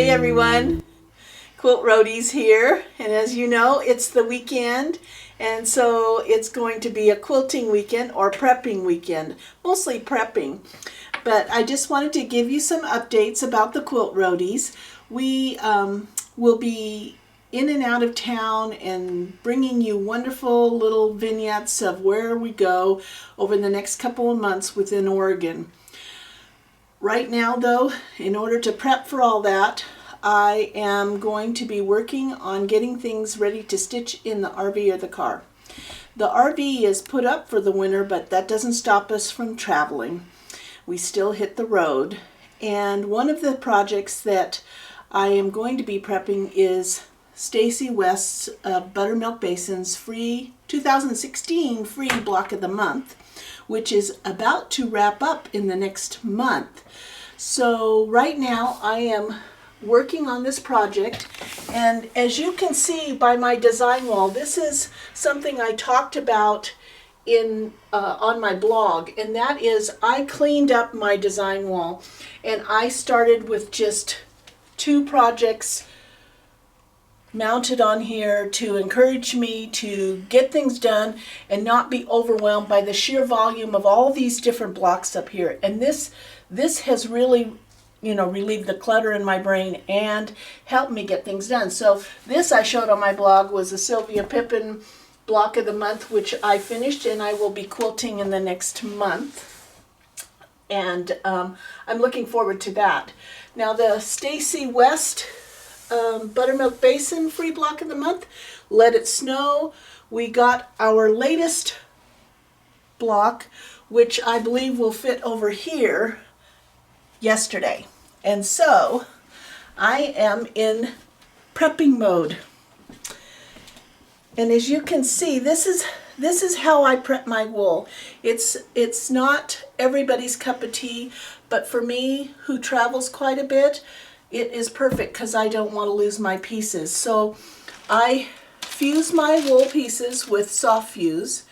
Hey everyone, Quilt Roadies here, and as you know, it's the weekend, and so it's going to be a quilting weekend or prepping weekend, mostly prepping. But I just wanted to give you some updates about the Quilt Roadies. We will be in and out of town and bringing you wonderful little vignettes of where we go over the next couple of months within Oregon. Right now, though, in order to prep for all that, I am going to be working on getting things ready to stitch in the RV or the car. The RV is put up for the winter, but that doesn't stop us from traveling. We still hit the road. And one of the projects that I am going to be prepping is Stacy West's Buttermilk Basin's free 2016 free block of the month, which is about to wrap up in the next month. So right now I am working on this project, and as you can see by my design wall, this is something I talked about in on my blog, and that is I cleaned up my design wall, and I started with just 2 projects mounted on here to encourage me to get things done and not be overwhelmed by the sheer volume of all these different blocks up here. And this has really, relieved the clutter in my brain and helped me get things done. So this I showed on my blog was a Sylvia Pippin block of the month, which I finished, and I will be quilting in the next month. And I'm looking forward to that. Now the Stacy West Buttermilk Basin free block of the month, Let It Snow. We got our latest block, which I believe will fit over here, yesterday. And so I am in prepping mode. And as you can see, this is how I prep my wool. It's not everybody's cup of tea, but for me, who travels quite a bit, it is perfect because I don't want to lose my pieces. So I fuse my wool pieces with soft fuse,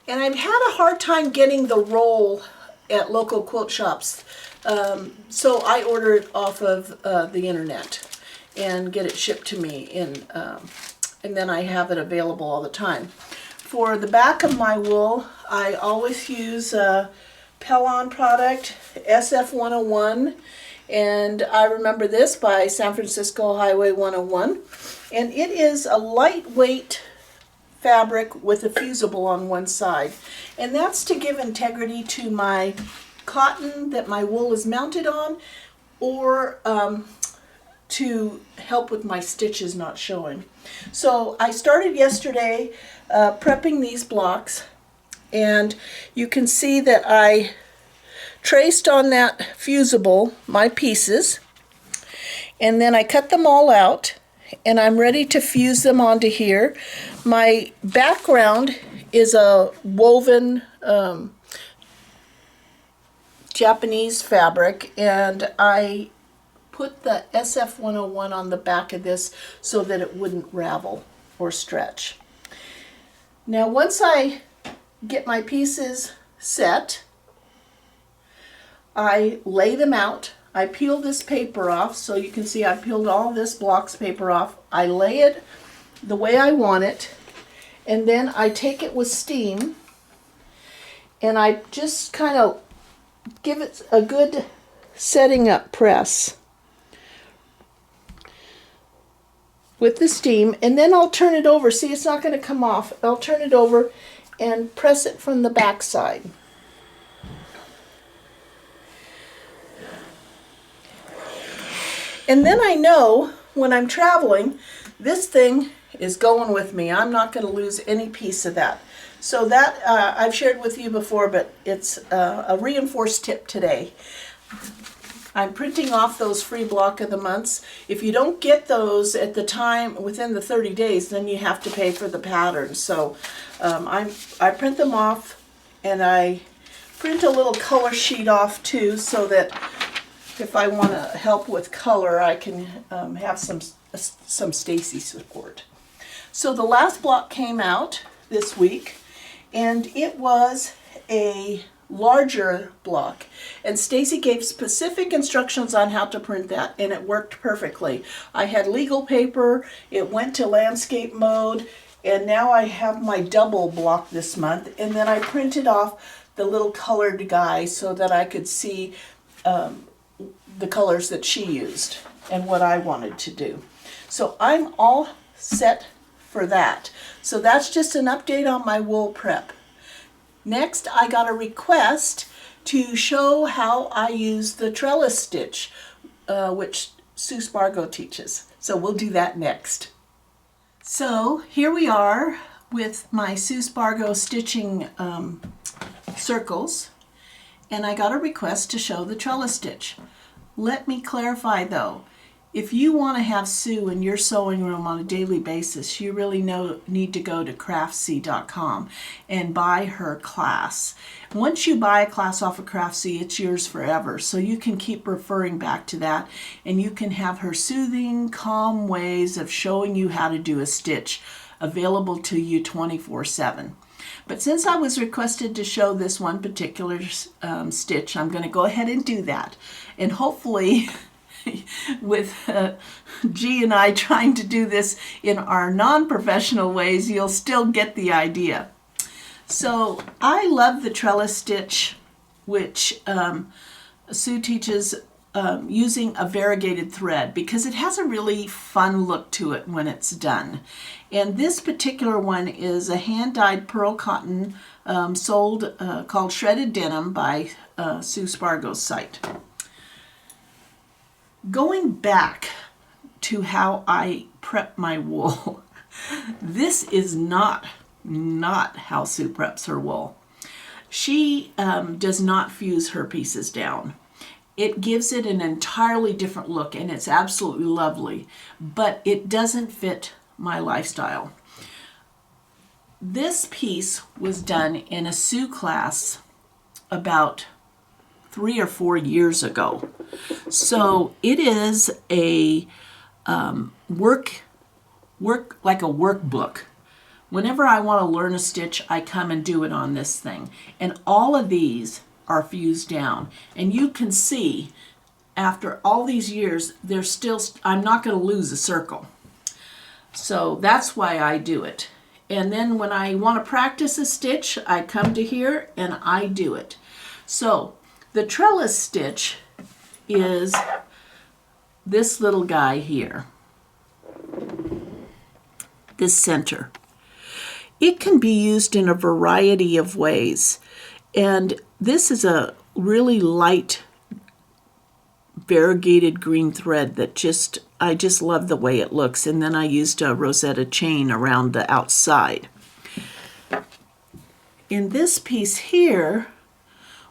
and I've had a hard time getting the roll at local quilt shops. So I order it off of the internet and get it shipped to me, and then I have it available all the time. For the back of my wool, I always use a Pellon product, SF101. And I remember this by San Francisco Highway 101. And it is a lightweight fabric with a fusible on one side. And that's to give integrity to my cotton that my wool is mounted on, or to help with my stitches not showing. So I started yesterday prepping these blocks, and you can see that I traced on that fusible my pieces, and then I cut them all out, and I'm ready to fuse them onto here. My background is a woven Japanese fabric, and I put the SF101 on the back of this so that it wouldn't ravel or stretch. Now once I get my pieces set, I lay them out. I peel this paper off, so you can see I peeled all this block's paper off. I lay it the way I want it, and then I take it with steam, and I just kind of give it a good setting up press with the steam, and then I'll turn it over. See, it's not going to come off. I'll turn it over and press it from the back side. And then I know when I'm traveling, this thing is going with me. I'm not going to lose any piece of that. So that I've shared with you before, but it's a reinforced tip today. I'm printing off those free block of the months. If you don't get those at the time within the 30 days, then you have to pay for the pattern. So I print them off, and I print a little color sheet off too, so that if I want to help with color, I can have some Stacy support. So the last block came out this week, and it was a larger block. And Stacy gave specific instructions on how to print that, and it worked perfectly. I had legal paper, it went to landscape mode, and now I have my double block this month. And then I printed off the little colored guy so that I could see the colors that she used and what I wanted to do. So I'm all set for that. So that's just an update on my wool prep. Next, I got a request to show how I use the Trellis Stitch, which Sue Spargo teaches. So we'll do that next. So here we are with my Sue Spargo stitching circles, and I got a request to show the Trellis Stitch. Let me clarify though, if you want to have Sue in your sewing room on a daily basis, you really need to go to craftsy.com and buy her class. Once you buy a class off of Craftsy, it's yours forever. So you can keep referring back to that, and you can have her soothing, calm ways of showing you how to do a stitch available to you 24/7. But since I was requested to show this one particular stitch, I'm going to go ahead and do that. And hopefully, with G and I trying to do this in our non-professional ways, you'll still get the idea. So I love the Trellis Stitch, which Sue teaches using a variegated thread, because it has a really fun look to it when it's done. And this particular one is a hand-dyed pearl cotton sold called Shredded Denim by Sue Spargo's site. Going back to how I prep my wool, this is not how Sue preps her wool. She does not fuse her pieces down. It gives it an entirely different look, and it's absolutely lovely, but it doesn't fit my lifestyle. This piece was done in a Sue class about 3 or 4 years ago. So it is a work like a workbook. Whenever I want to learn a stitch, I come and do it on this thing. And all of these are fused down. And you can see, after all these years, I'm not going to lose a circle. So that's why I do it. And then when I want to practice a stitch, I come to here and I do it. So the Trellis Stitch is this little guy here, this center. It can be used in a variety of ways, and this is a really light variegated green thread that I just love the way it looks, and then I used a Rosetta chain around the outside. In this piece here,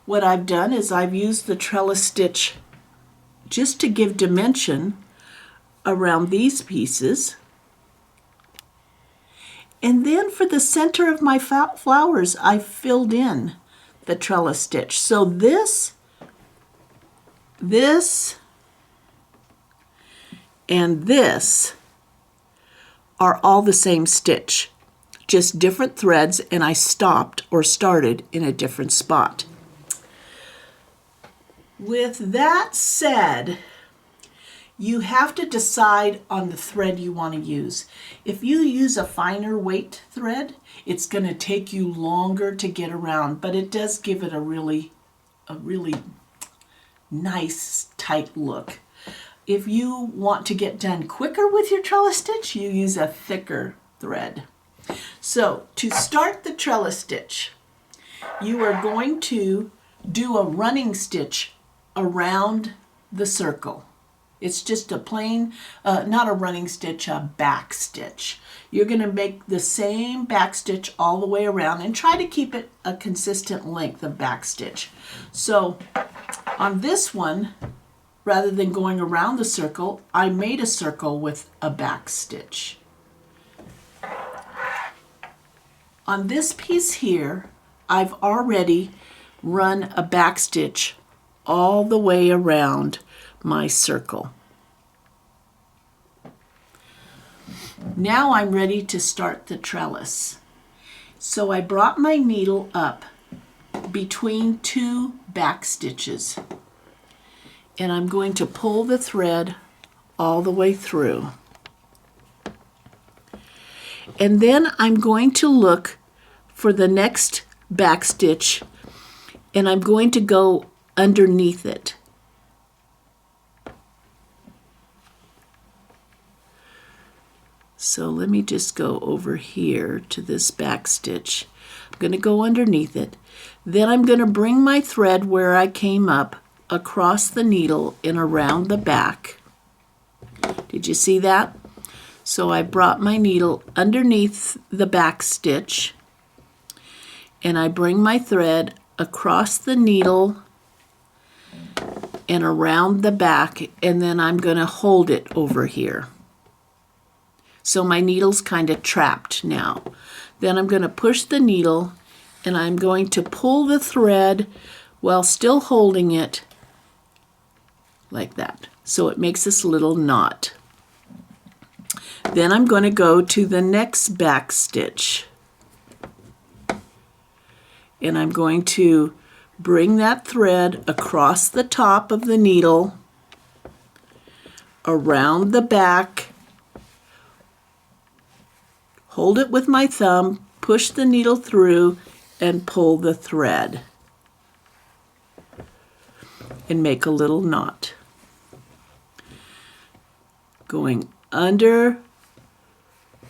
what I've done is I've used the Trellis Stitch just to give dimension around these pieces. And then for the center of my flowers, I filled in the Trellis Stitch. So this, and this are all the same stitch, just different threads, and I stopped or started in a different spot. With that said, you have to decide on the thread you want to use. If you use a finer weight thread, it's going to take you longer to get around, but it does give it a really nice, tight look. If you want to get done quicker with your Trellis Stitch, you use a thicker thread. So to start the Trellis Stitch, you are going to do a running stitch around the circle. It's just a plain, not a running stitch, a back stitch. You're going to make the same back stitch all the way around and try to keep it a consistent length of back stitch. So on this one, rather than going around the circle, I made a circle with a back stitch. On this piece here, I've already run a back stitch all the way around my circle. Now I'm ready to start the trellis. So I brought my needle up between two back stitches. And I'm going to pull the thread all the way through. And then I'm going to look for the next back stitch, and I'm going to go underneath it. So let me just go over here to this back stitch. I'm going to go underneath it. Then I'm going to bring my thread where I came up across the needle and around the back. Did you see that? So I brought my needle underneath the back stitch, and I bring my thread across the needle and around the back, and then I'm going to hold it over here. So my needle's kind of trapped now. Then I'm going to push the needle, and I'm going to pull the thread while still holding it like that. So it makes this little knot. Then I'm going to go to the next back stitch, and I'm going to bring that thread across the top of the needle, around the back, hold it with my thumb, push the needle through, and pull the thread, and make a little knot. Going under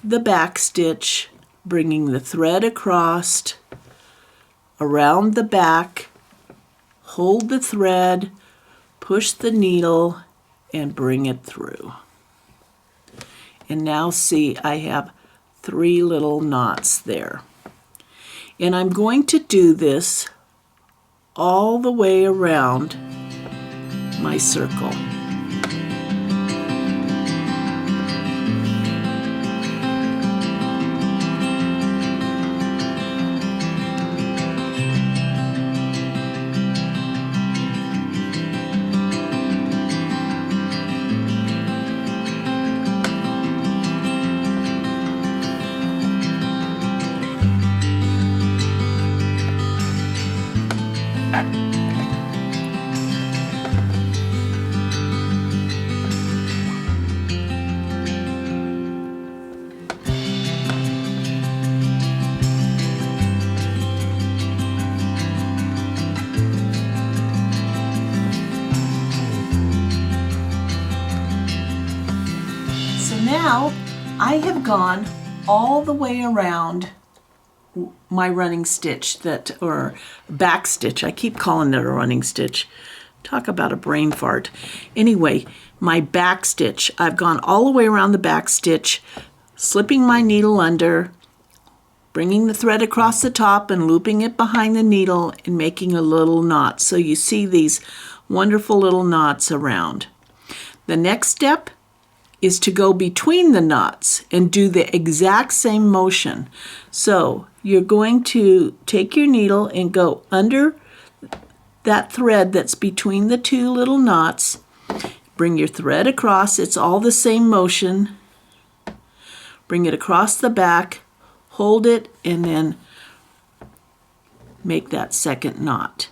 the back stitch, bringing the thread across, around the back, hold the thread, push the needle, and bring it through. And now see, I have 3 little knots there. And I'm going to do this all the way around my circle. Now I have gone all the way around my running stitch, or back stitch. I keep calling it a running stitch. Talk about a brain fart. Anyway, my back stitch. I've gone all the way around the back stitch, slipping my needle under, bringing the thread across the top and looping it behind the needle and making a little knot. So you see these wonderful little knots around. The next step is to go between the knots and do the exact same motion. So you're going to take your needle and go under that thread that's between the 2 little knots. Bring your thread across. It's all the same motion. Bring it across the back, hold it, and then make that second knot.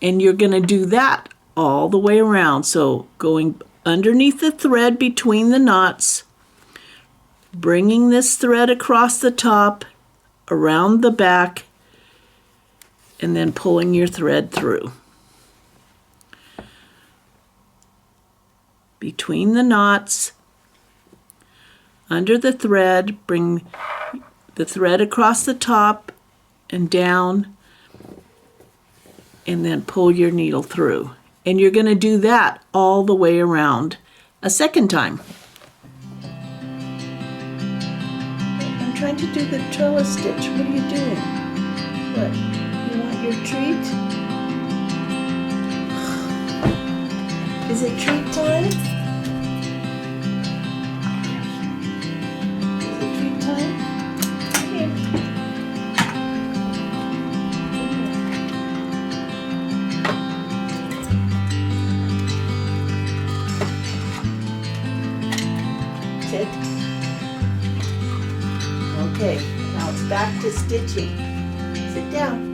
And you're going to do that all the way around. So going underneath the thread between the knots, bringing this thread across the top, around the back, and then pulling your thread through. Between the knots, under the thread, bring the thread across the top and down, and then pull your needle through. And you're going to do that all the way around a second time. I'm trying to do the trellis stitch. What are you doing? What? You want your treat? Is it treat time? Is it treat time? Come here. Sit. Okay, now it's back to stitching. Sit down.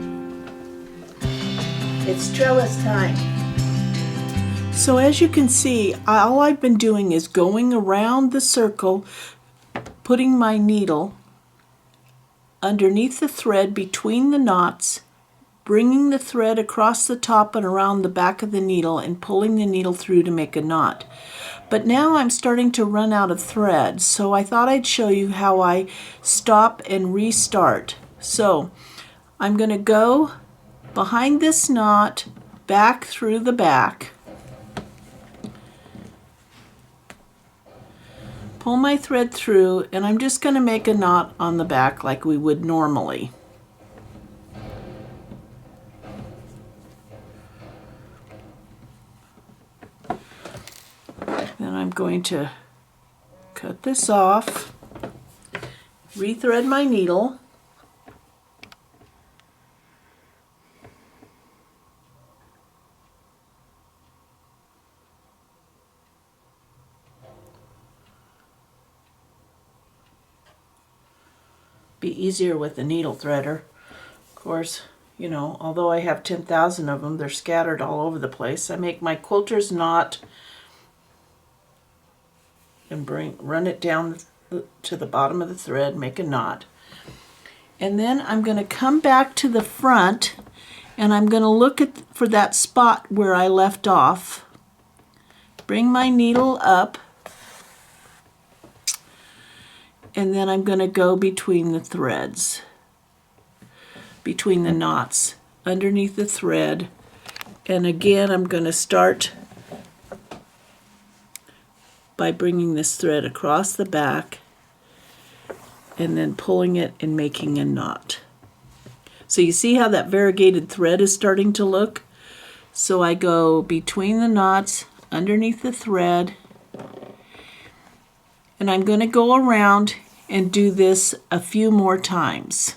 It's trellis time. So as you can see, all I've been doing is going around the circle, putting my needle underneath the thread between the knots, bringing the thread across the top and around the back of the needle and pulling the needle through to make a knot. But now I'm starting to run out of thread, so I thought I'd show you how I stop and restart. So I'm going to go behind this knot, back through the back, pull my thread through, and I'm just going to make a knot on the back like we would normally. Then I'm going to cut this off, rethread my needle, be easier with the needle threader. Of course, you know, although I have 10,000 of them, they're scattered all over the place. I make my quilter's knot and run it down to the bottom of the thread, make a knot. And then I'm going to come back to the front and I'm going to look for that spot where I left off. Bring my needle up, and then I'm going to go between the threads, between the knots, underneath the thread. And again, I'm going to start by bringing this thread across the back and then pulling it and making a knot. So you see how that variegated thread is starting to look? So I go between the knots, underneath the thread, and I'm going to go around and do this a few more times.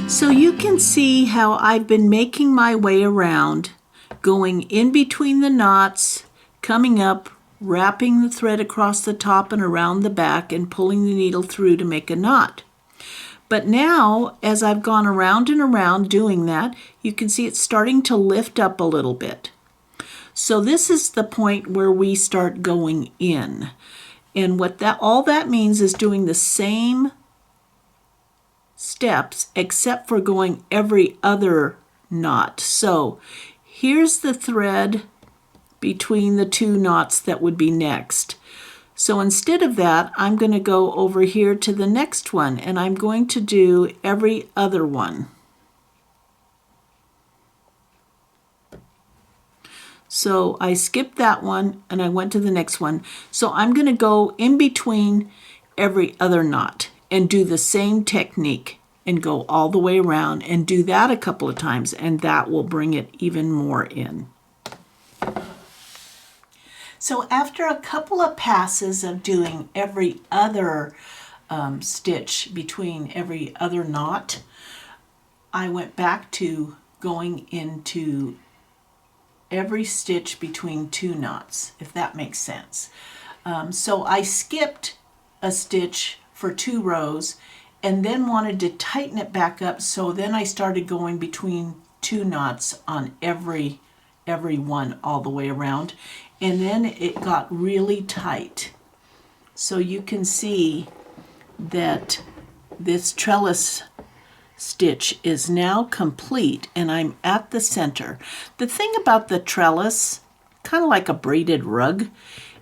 So you can see how I've been making my way around, going in between the knots, coming up, wrapping the thread across the top and around the back, and pulling the needle through to make a knot. But now, as I've gone around and around doing that, you can see it's starting to lift up a little bit. So this is the point where we start going in. And what all that means is doing the same steps except for going every other knot. So here's the thread between the two knots that would be next. So instead of that, I'm going to go over here to the next one, and I'm going to do every other one. So I skipped that one and I went to the next one. So I'm going to go in between every other knot and do the same technique and go all the way around and do that a couple of times, and that will bring it even more in. So after a couple of passes of doing every other stitch between every other knot, I went back to going into every stitch between two knots, if that makes sense. So I skipped a stitch for 2 rows and then wanted to tighten it back up, so then I started going between 2 knots on every one all the way around, and then it got really tight. So you can see that this trellis stitch is now complete and I'm at the center. The thing about the trellis, kind of like a braided rug,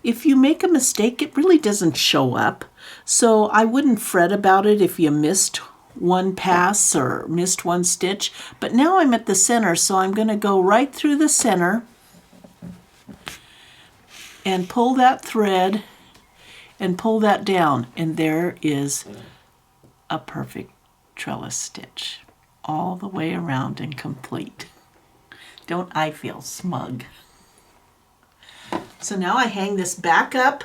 if you make a mistake, it really doesn't show up. So I wouldn't fret about it if you missed one pass or missed one stitch. But now I'm at the center, so I'm going to go right through the center and pull that thread and pull that down. And there is a perfect trellis stitch all the way around and complete. Don't I feel smug? So now I hang this back up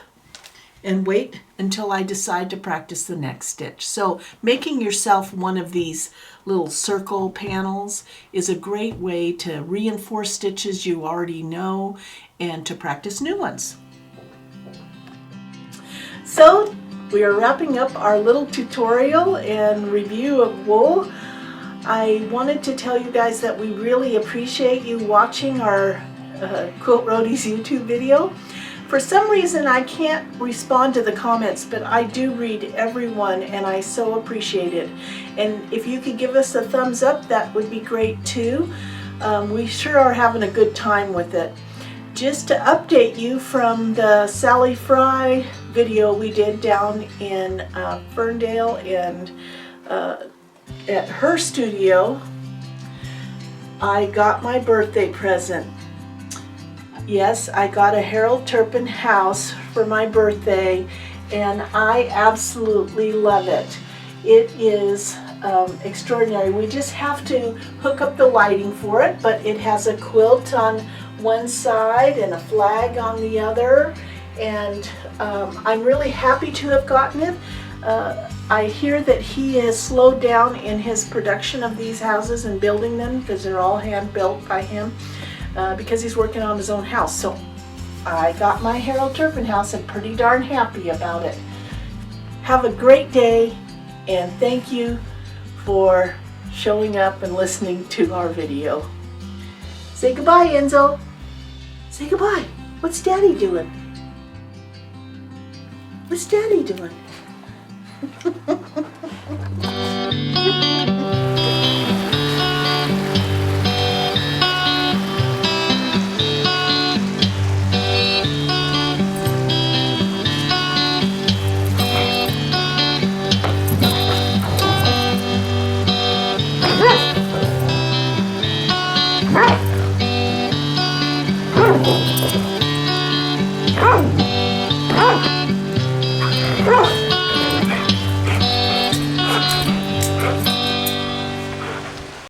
and wait until I decide to practice the next stitch. So making yourself one of these little circle panels is a great way to reinforce stitches you already know and to practice new ones. So we are wrapping up our little tutorial and review of wool. I wanted to tell you guys that we really appreciate you watching our Quilt Roadies YouTube video. For some reason I can't respond to the comments, but I do read everyone and I so appreciate it. And if you could give us a thumbs up, that would be great too. We sure are having a good time with it. Just to update you from the Sally Fry video we did down in Ferndale and at her studio, I got my birthday present. Yes, I got a Harold Turpin house for my birthday and I absolutely love it. It is extraordinary. We just have to hook up the lighting for it, but it has a quilt on one side and a flag on the other, and I'm really happy to have gotten it. I hear that he has slowed down in his production of these houses and building them because they're all hand built by him. Because he's working on his own house. So I got my Harold Turpin house and pretty darn happy about it. Have a great day and thank you for showing up and listening to our video. Say goodbye, Enzo. Say goodbye. What's Daddy doing? What's Daddy doing? Yes.